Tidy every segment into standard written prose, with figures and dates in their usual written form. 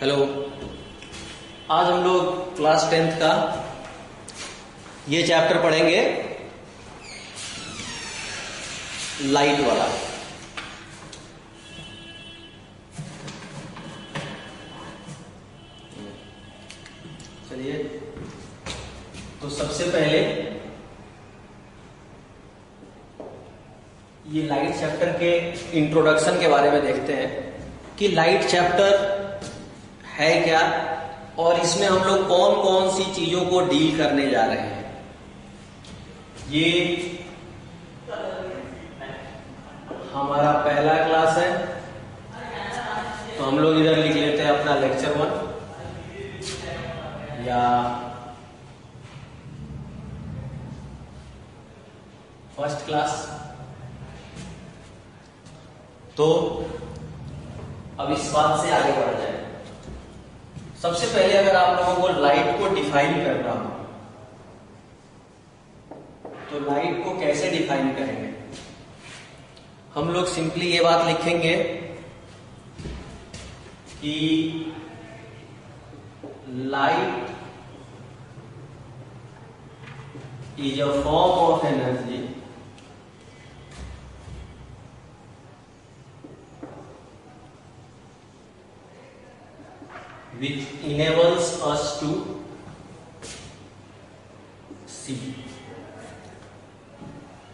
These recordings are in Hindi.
हेलो। आज हम लोग क्लास 10th का ये चैप्टर पढ़ेंगे, लाइट वाला। चलिए, तो सबसे पहले ये लाइट चैप्टर के इंट्रोडक्शन के बारे में देखते हैं कि लाइट चैप्टर है क्या और इसमें हम लोग कौन कौन सी चीजों को डील करने जा रहे हैं। ये हमारा पहला क्लास है, तो हम लोग इधर लिख लेते हैं अपना लेक्चर 1 या फर्स्ट क्लास। तो अब इस बात से आगे बढ़ जाए। सबसे पहले अगर आप लोगों को लाइट को डिफाइन करना हो तो लाइट को कैसे डिफाइन करेंगे? हम लोग सिंपली ये बात लिखेंगे कि light is a form of energy which enables us to see।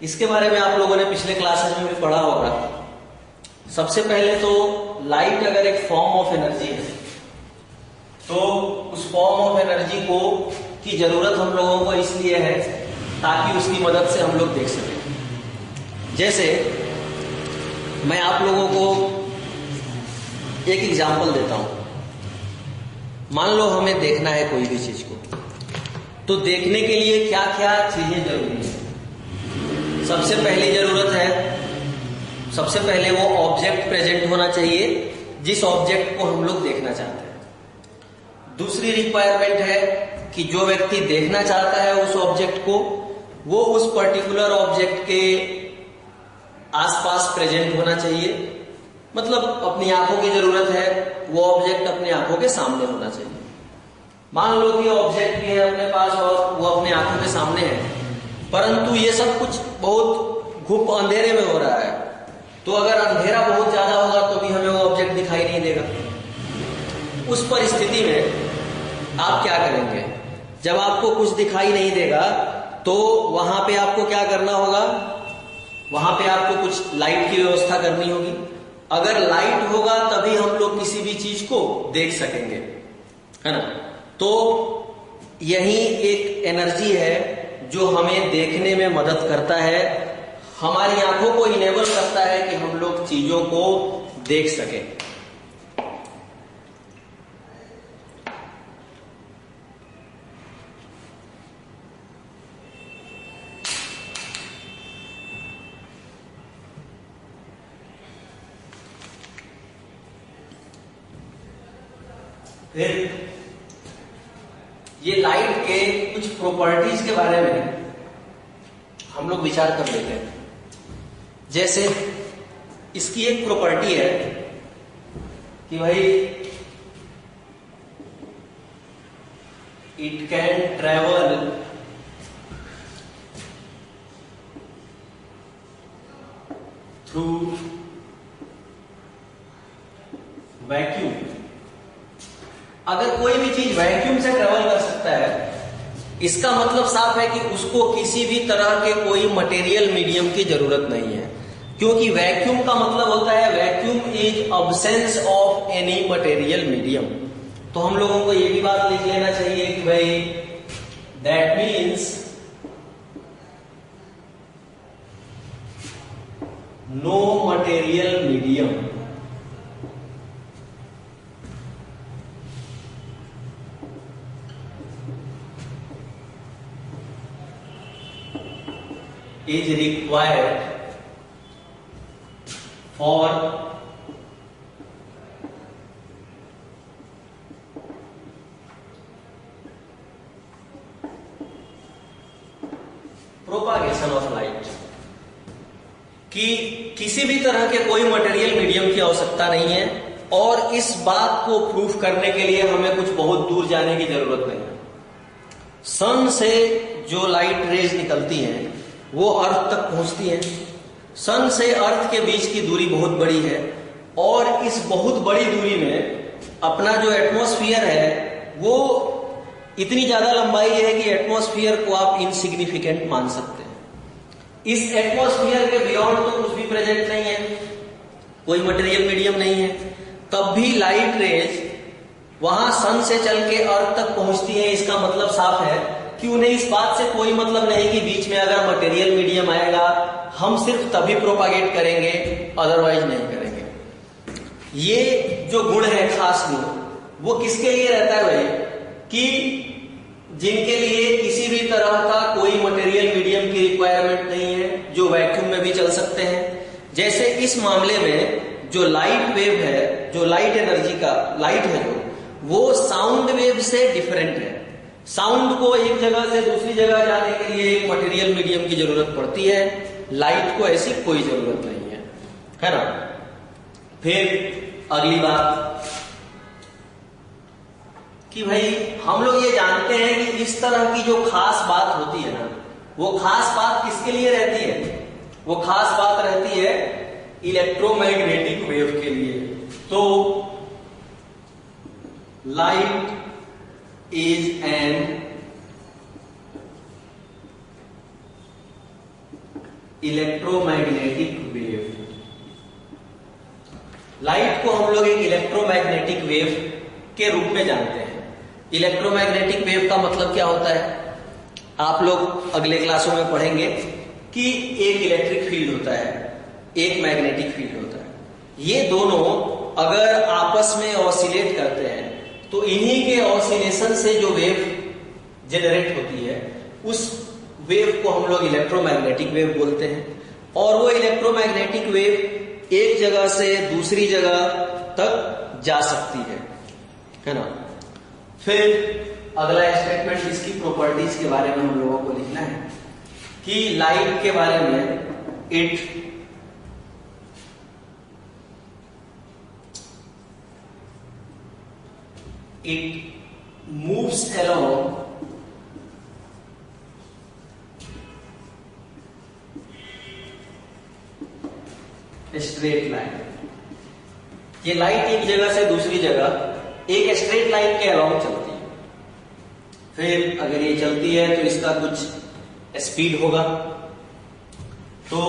इसके बारे में आप लोगों ने पिछले क्लासेस में भी पढ़ा होगा। सबसे पहले तो लाइट अगर एक फॉर्म ऑफ एनर्जी है तो उस फॉर्म ऑफ एनर्जी को की जरूरत हम लोगों को इसलिए है ताकि उसकी मदद से हम लोग देख सकें। जैसे मैं आप लोगों को एक एग्जांपल देता हूं। मान लो हमें देखना है कोई भी चीज को, तो देखने के लिए क्या क्या चीजें जरूरी है? सबसे पहली जरूरत है, सबसे पहले वो ऑब्जेक्ट प्रेजेंट होना चाहिए जिस ऑब्जेक्ट को हम लोग देखना चाहते हैं। दूसरी रिक्वायरमेंट है कि जो व्यक्ति देखना चाहता है उस ऑब्जेक्ट को, वो उस पर्टिकुलर ऑब्जेक्ट के आसपास प्रेजेंट होना चाहिए। मतलब अपनी आंखों की जरूरत है, वो ऑब्जेक्ट अपनी आंखों के सामने होना चाहिए। मान लो कि ऑब्जेक्ट भी है अपने पास और वो अपनी आंखों के सामने है, परंतु ये सब कुछ बहुत घुप अंधेरे में हो रहा है। तो अगर अंधेरा बहुत ज्यादा होगा तो भी हमें वो ऑब्जेक्ट दिखाई नहीं देगा। उस परिस्थिति में आप क्या करेंगे? जब आपको कुछ दिखाई नहीं देगा तो वहां पे आपको क्या करना होगा? वहां पे आपको कुछ लाइट की व्यवस्था करनी होगी। अगर लाइट होगा तभी हम लोग किसी भी चीज को देख सकेंगे, है ना? तो यही एक एनर्जी है जो हमें देखने में मदद करता है, हमारी आंखों को इनेबल करता है कि हम लोग चीजों को देख सकें। फिर ये लाइट के कुछ प्रॉपर्टीज के बारे में हम लोग विचार कर लेते हैं। जैसे इसकी एक प्रॉपर्टी है कि भाई it can travel through vacuum. अगर कोई भी चीज वैक्यूम से ट्रेवल कर सकता है, इसका मतलब साफ है कि उसको किसी भी तरह के कोई मटेरियल मीडियम की जरूरत नहीं है, क्योंकि वैक्यूम का मतलब होता है vacuum is absence of any material medium. तो हम लोगों को ये भी बात लिख लेना चाहिए कि भाई that means no material medium is required for propagation of light। कि किसी भी तरह के कोई मटेरियल मीडियम की आवश्यकता नहीं है और इस बात को प्रूफ करने के लिए हमें कुछ बहुत दूर जाने की जरूरत नहीं है। सन से जो लाइट रेज निकलती हैं वो अर्थ तक पहुंचती हैं। सन से अर्थ के बीच की दूरी बहुत बड़ी है और इस बहुत बड़ी दूरी में अपना जो एटमॉस्फेयर है वो इतनी ज्यादा लंबाई है कि एटमॉस्फेयर को आप इनसिग्निफिकेंट मान सकते हैं। इस एटमॉस्फेयर के बियॉन्ड तो कुछ भी प्रेजेंट नहीं है, कोई मटेरियल मीडियम नहीं है, तब भी लाइट रेज वहां सन से चल के अर्थ तक पहुंचती है। इसका मतलब साफ है कि उन्हें इस बात से कोई मतलब नहीं कि बीच में अगर मटेरियल मीडियम आएगा हम सिर्फ तभी प्रोपागेट करेंगे, अदरवाइज नहीं करेंगे। ये जो गुण है खास गुण, वो किसके लिए रहता है भाई? कि जिनके लिए किसी भी तरह का कोई मटेरियल मीडियम की रिक्वायरमेंट नहीं है, जो वैक्यूम में भी चल सकते हैं। जैसे इस मामले में जो लाइट वेव है, जो लाइट एनर्जी का लाइट है जो, वो साउंड वेव से डिफरेंट है। साउंड को एक जगह से दूसरी जगह जाने के लिए एक मटेरियल मीडियम की जरूरत पड़ती है, लाइट को ऐसी कोई जरूरत नहीं है ना। फिर अगली बात कि भाई हम लोग ये जानते हैं कि इस तरह की जो खास बात होती है ना, वो खास बात किसके लिए रहती है? वो खास बात रहती है इलेक्ट्रोमैग्नेटिक वेव के लिए। तो light is an electromagnetic wave. Light को हम लोग एक इलेक्ट्रोमैग्नेटिक वेव के रूप में जानते हैं। इलेक्ट्रोमैग्नेटिक वेव का मतलब क्या होता है? आप लोग अगले क्लासों में पढ़ेंगे कि एक इलेक्ट्रिक फील्ड होता है, एक मैग्नेटिक फील्ड होता है। ये दोनों अगर आपस में ऑसिलेट करते हैं तो इन्हीं के ऑसिलेशन से जो वेव जनरेट होती है उस वेव को हम लोग इलेक्ट्रोमैग्नेटिक वेव बोलते हैं। और वो इलेक्ट्रोमैग्नेटिक वेव एक जगह से दूसरी जगह तक जा सकती है ना। फिर अगला स्टेटमेंट इसकी प्रॉपर्टीज के बारे में हम लोगों को लिखना है कि लाइट के बारे में it moves along straight line. ये लाइट एक जगह से दूसरी जगह एक स्ट्रेट लाइन के अलोंग चलती है। फिर अगर ये चलती है तो इसका कुछ स्पीड होगा। तो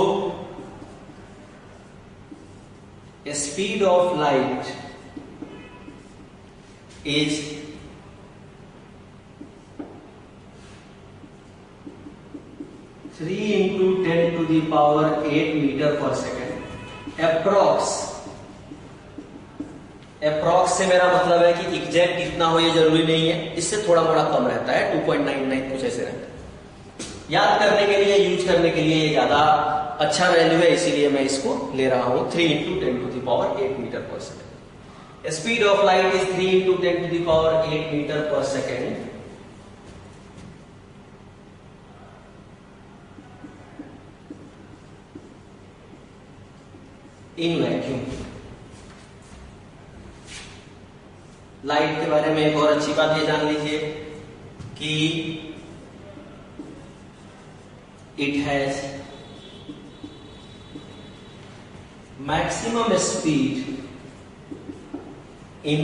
speed of light is 3 into 10 to the power 8 metre per second. Approx से मेरा मतलब है कि एग्जैक्ट इतना हो ये जरूरी नहीं है, इससे थोड़ा मोड़ा कम रहता है, 2.99 कुछ ऐसे रहता है। याद करने के लिए, यूज करने के लिए ये ज्यादा अच्छा वैल्यू है, इसीलिए मैं इसको ले रहा हूं 3 into 10 to the power 8 metre per second. Speed of light is 3 into 10 to the power 8 metre per second in vacuum. Light के बारे में एक और अच्छी बात ये जान लीजिए कि it has maximum speed in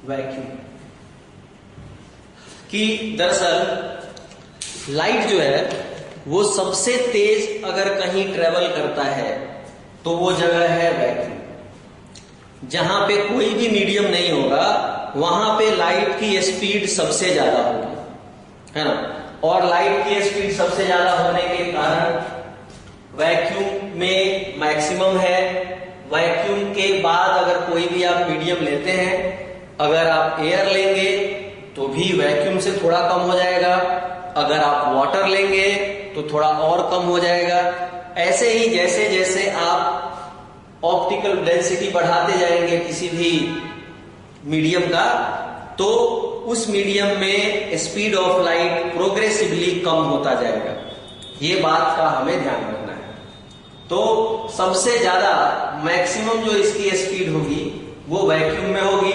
vacuum. कि दरअसल लाइट जो है वो सबसे तेज अगर कहीं ट्रेवल करता है तो वो जगह है वैक्यूम। जहां पे कोई भी मीडियम नहीं होगा वहां पे लाइट की स्पीड सबसे ज्यादा होगी, है ना। और लाइट की स्पीड सबसे ज्यादा होने के कारण वैक्यूम में मैक्सिमम है। वैक्यूम के बाद अगर कोई भी आप मीडियम लेते हैं, अगर आप एयर लेंगे तो भी वैक्यूम से थोड़ा कम हो जाएगा, अगर आप वाटर लेंगे तो थोड़ा और कम हो जाएगा। ऐसे ही जैसे जैसे आप ऑप्टिकल डेंसिटी बढ़ाते जाएंगे किसी भी मीडियम का, तो उस मीडियम में स्पीड ऑफ लाइट प्रोग्रेसिवली कम होता जाएगा। ये बात का हमें ध्यान रखना है। तो सबसे ज्यादा मैक्सिमम जो इसकी स्पीड होगी वो वैक्यूम में होगी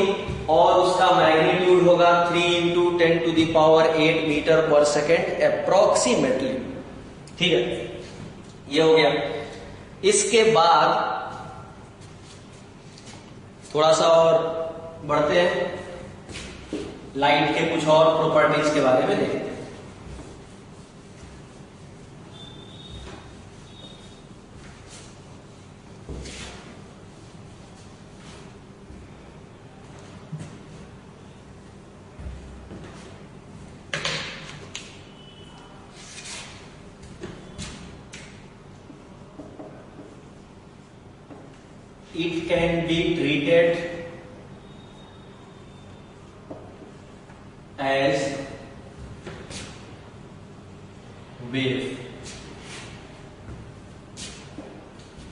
और उसका मैग्नीट्यूड होगा 3 into 10⁸ metre per second approximately. ठीक है, ये हो गया। इसके बाद थोड़ा सा और बढ़ते हैं, लाइट के कुछ और प्रॉपर्टीज के बारे में देखते हैं। It can be treated as wave।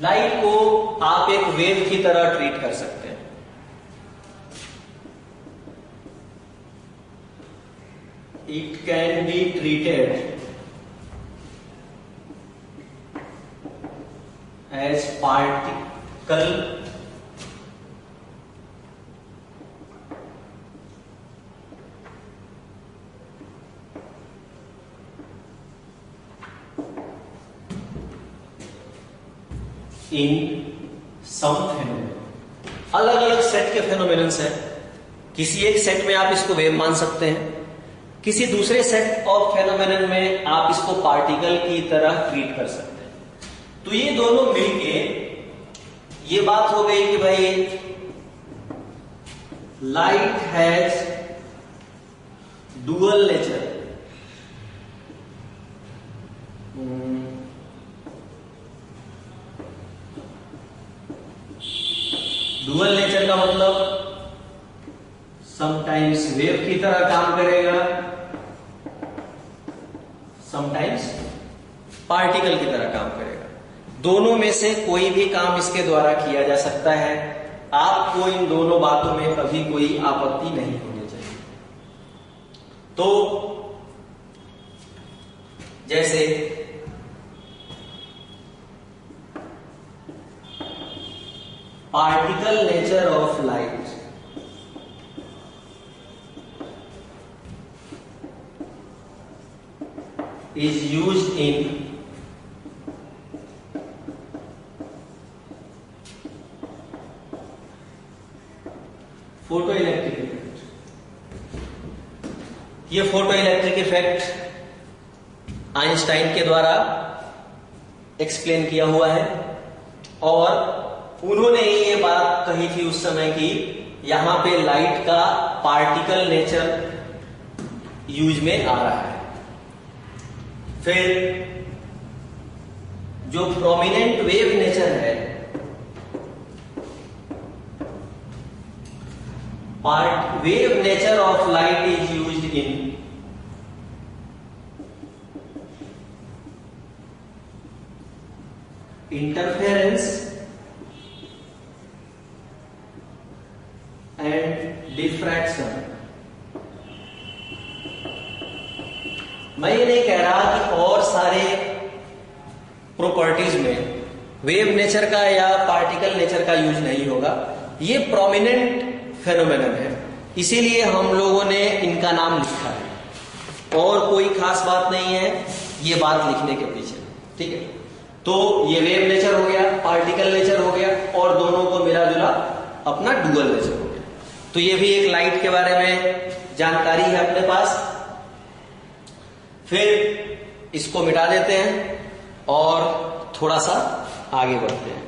Light को आप एक वेव की तरह ट्रीट कर सकते हैं। It can be treated as particle in some phenomenon. अलग अलग सेट के फेनोमेनन्स हैं। किसी एक सेट में आप इसको वेव मान सकते हैं, किसी दूसरे सेट ऑफ फेनोमेनन में आप इसको पार्टिकल की तरह ट्रीट कर सकते हैं। तो ये दोनों मिलके ये बात हो गई कि भाई light has dual nature. Dual nature का मतलब समटाइम्स वेव की तरह काम करेगा, समटाइम्स पार्टिकल की तरह काम करेगा। दोनों में से कोई भी काम इसके द्वारा किया जा सकता है। आपको इन दोनों बातों में कभी कोई आपत्ति नहीं होनी चाहिए। तो जैसे particle nature of light is used in photo electric effect. ये फोटो इलेक्ट्रिक इफेक्ट आइंस्टाइन के द्वारा एक्सप्लेन किया हुआ है और उन्होंने ही ये बात कही थी उस समय की यहां पे लाइट का पार्टिकल नेचर यूज में आ रहा है। फिर जो प्रोमिनेंट वेव नेचर है, wave nature of light is used in interference and diffraction. मैं ये नहीं कह रहा कि और सारे प्रॉपर्टीज में वेव नेचर का या पार्टिकल नेचर का यूज नहीं होगा। ये प्रोमिनेंट फेनोमेनन है, इसीलिए हम लोगों ने इनका नाम लिखा है और कोई खास बात नहीं है ये बात लिखने के पीछे। ठीक है, तो ये वेव नेचर हो गया, पार्टिकल नेचर हो गया और दोनों को मिला जुला अपना डुअल नेचर हो गया। तो ये भी एक लाइट के बारे में जानकारी है अपने पास। फिर इसको मिटा देते हैं और थोड़ा सा आगे बढ़ते हैं।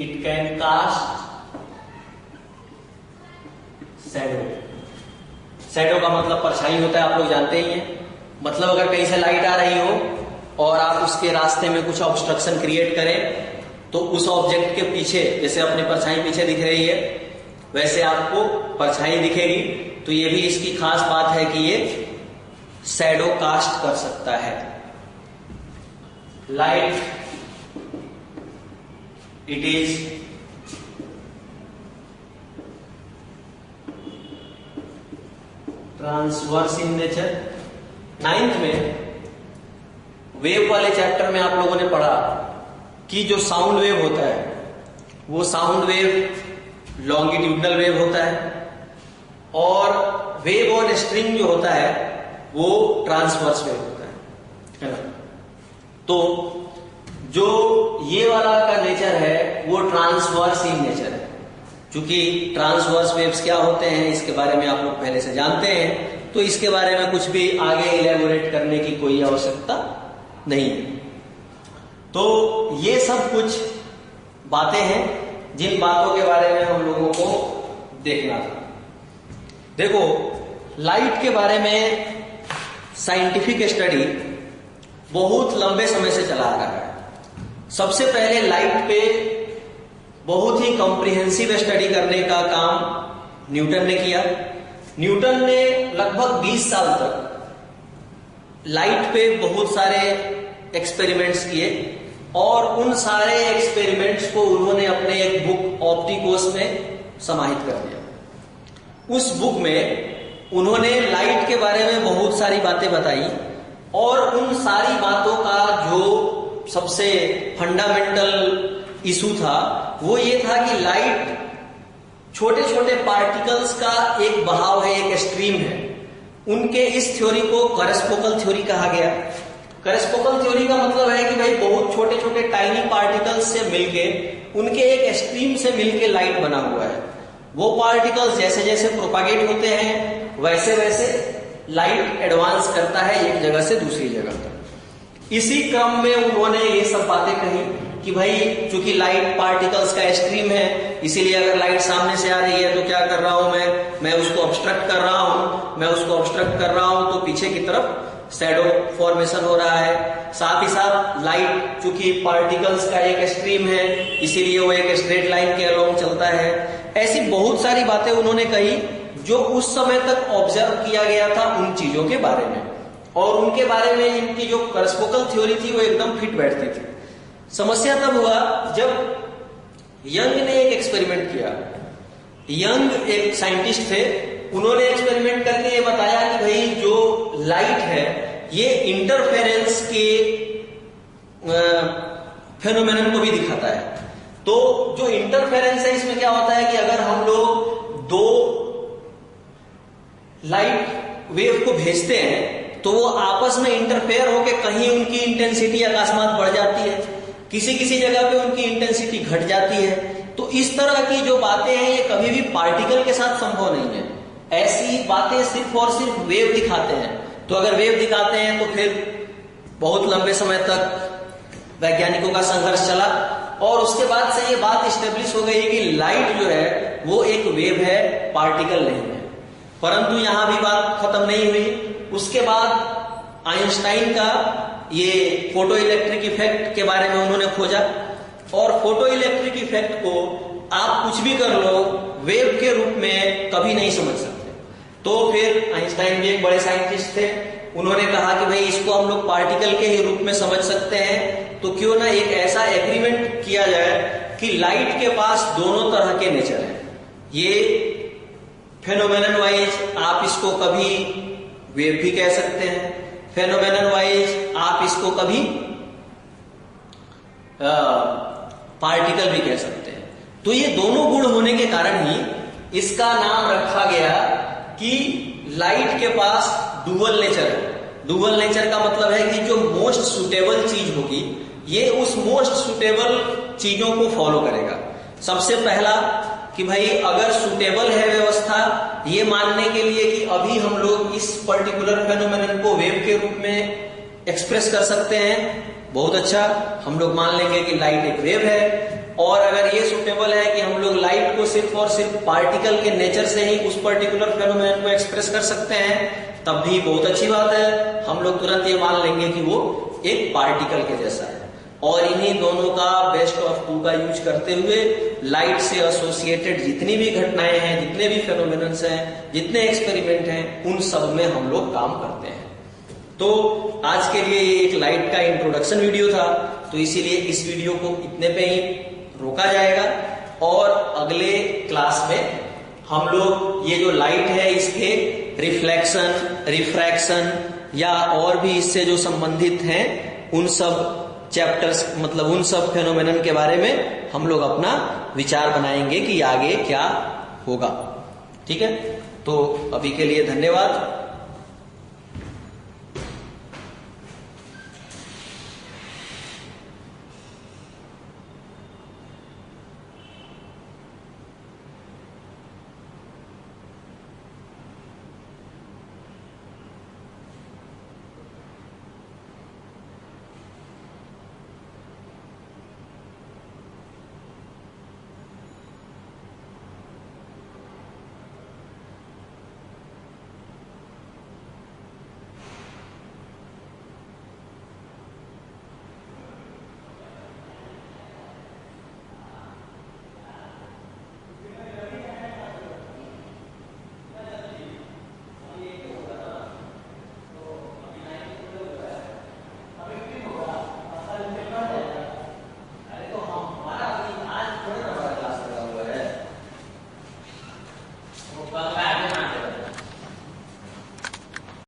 It can cast शैडो का मतलब परछाई होता है, आप लोग जानते ही हैं। मतलब अगर कहीं से लाइट आ रही हो और आप उसके रास्ते में कुछ ऑब्स्ट्रक्शन क्रिएट करें तो उस ऑब्जेक्ट के पीछे, जैसे अपनी परछाई पीछे दिख रही है वैसे आपको परछाई दिखेगी। तो ये भी इसकी खास बात है कि ये शैडो कास्ट कर सकता है। Light it is transverse in nature. 9th में वेव वाले चैप्टर में आप लोगों ने पढ़ा कि जो साउंड वेव होता है वो साउंड वेव लॉन्गिट्यूडनल वेव होता है और वेव ऑन स्ट्रिंग जो होता है वो ट्रांसवर्स वेव होता है ना। तो जो ये वाला का नेचर है वो ट्रांसवर्स इन नेचर है। क्योंकि ट्रांसवर्स वेव्स क्या होते हैं इसके बारे में आप लोग पहले से जानते हैं, तो इसके बारे में कुछ भी आगे इलेबोरेट करने की कोई आवश्यकता नहीं है। तो ये सब कुछ बातें हैं जिन बातों के बारे में हम लोगों को देखना था। देखो, लाइट के बारे में साइंटिफिक स्टडी बहुत लंबे समय से चला आ रहा है। सबसे पहले लाइट पे बहुत ही कॉम्प्रिहेंसिव स्टडी करने का काम न्यूटन ने किया। न्यूटन ने लगभग 20 साल तक लाइट पे बहुत सारे एक्सपेरिमेंट्स किए और उन सारे एक्सपेरिमेंट्स को उन्होंने अपने एक बुक ऑप्टिकोस में समाहित कर दिया। उस बुक में उन्होंने लाइट के बारे में बहुत सारी बातें बताई और उन सारी बातों का जो सबसे फंडामेंटल इशू था वो ये था कि लाइट छोटे छोटे पार्टिकल्स का एक बहाव है, एक स्ट्रीम है। उनके इस थ्योरी को करेस्पोकल थ्योरी कहा गया। करेस्पोकल थ्योरी का मतलब है कि भाई बहुत छोटे छोटे टाइनी पार्टिकल्स से मिलके उनके एक स्ट्रीम से मिलके लाइट बना हुआ है। वो पार्टिकल्स जैसे जैसे प्रोपागेट होते हैं वैसे वैसे लाइट एडवांस करता है एक जगह से दूसरी जगह तक। इसी क्रम में उन्होंने ये सब बातें कही कि भाई चूंकि लाइट पार्टिकल्स का स्ट्रीम है, इसीलिए अगर लाइट सामने से आ रही है तो क्या कर रहा हूं मैं उसको ऑब्स्ट्रक्ट कर रहा हूं, तो पीछे की तरफ शैडो फॉर्मेशन हो रहा है। साथ ही साथ लाइट चूंकि पार्टिकल्स का एक स्ट्रीम है इसीलिए वो एक स्ट्रेट लाइन के अलोंग चलता है। ऐसी बहुत सारी बातें उन्होंने कही जो उस समय तक ऑब्जर्व किया गया था उन चीजों के बारे में, और उनके बारे में इनकी जो करेस्पोकल थ्योरी थी वो एकदम फिट बैठती थी। समस्या तब हुआ जब यंग ने एक एक्सपेरिमेंट किया। यंग एक साइंटिस्ट थे, उन्होंने एक्सपेरिमेंट करके ये बताया कि भाई जो लाइट है ये इंटरफेरेंस के फेनोमेनन को भी दिखाता है। तो जो इंटरफेरेंस है इसमें क्या होता है कि अगर हम लोग दो लाइट वेव को भेजते हैं तो वो आपस में इंटरफेयर होकर कहीं उनकी इंटेंसिटी अकस्मात बढ़ जाती है, किसी किसी जगह पे उनकी इंटेंसिटी घट जाती है। तो इस तरह की जो बातें हैं ये कभी भी पार्टिकल के साथ संभव नहीं है। ऐसी बातें सिर्फ और सिर्फ वेव दिखाते हैं। तो अगर वेव दिखाते हैं तो फिर बहुत लंबे समय तक वैज्ञानिकों का संघर्ष चला और उसके बाद से ये बात इस्टेब्लिश हो गई कि लाइट जो है वो एक वेव है, पार्टिकल नहीं है। परंतु यहां भी बात खत्म नहीं हुई। उसके बाद आइंस्टाइन का ये फोटो इलेक्ट्रिक इफेक्ट के बारे में उन्होंने खोजा, और फोटो इलेक्ट्रिक इफेक्ट को आप कुछ भी कर लो वेव के रूप में कभी नहीं समझ सकते। तो फिर आइंस्टाइन भी एक बड़े साइंटिस्ट थे, उन्होंने कहा कि भाई इसको हम लोग पार्टिकल के ही रूप में समझ सकते हैं, तो क्यों ना एक ऐसा एग्रीमेंट किया जाए कि लाइट के पास दोनों तरह के नेचर हैं। ये फेनोमेनन वाइज आप इसको कभी वेव भी कह सकते हैं, फेनोमेनन वाइज आप इसको कभी पार्टिकल भी कह सकते हैं। तो ये दोनों गुण होने के कारण ही इसका नाम रखा गया कि लाइट के पास डुअल नेचर है। डुअल नेचर का मतलब है कि जो मोस्ट सुटेबल चीज होगी ये उस मोस्ट सुटेबल चीजों को फॉलो करेगा। सबसे पहला कि भाई अगर सुटेबल है व्यवस्था ये मानने के लिए कि अभी हम लोग इस पर्टिकुलर फेनोमेनन को वेव के रूप में एक्सप्रेस कर सकते हैं, बहुत अच्छा, हम लोग मान लेंगे कि लाइट एक वेव है। और अगर ये सुटेबल है कि हम लोग लाइट को सिर्फ और सिर्फ पार्टिकल के नेचर से ही उस पर्टिकुलर फेनोमेनन को एक्सप्रेस कर सकते हैं, तब भी बहुत अच्छी बात है। हम लोग तुरंत ये मान लेंगे कि वो एक पार्टिकल के जैसा है। और इन्हीं दोनों का बेस्ट ऑफ टू का यूज करते हुए लाइट से एसोसिएटेड जितनी भी घटनाएं हैं, जितने भी फेनोमेनन्स हैं, जितने एक्सपेरिमेंट हैं, उन सब में हम लोग काम करते हैं। तो आज के लिए ये एक लाइट का इंट्रोडक्शन वीडियो था, तो इसीलिए इस वीडियो को इतने पे ही रोका जाएगा। और अगले क्लास में हम लोग ये जो लाइट है इसके रिफ्लेक्शन, रिफ्रैक्शन या और भी इससे जो संबंधित हैं उन सब चैप्टर्स, मतलब उन सब फेनोमेनन के बारे में हम लोग अपना विचार बनाएंगे कि आगे क्या होगा। ठीक है, तो अभी के लिए धन्यवाद।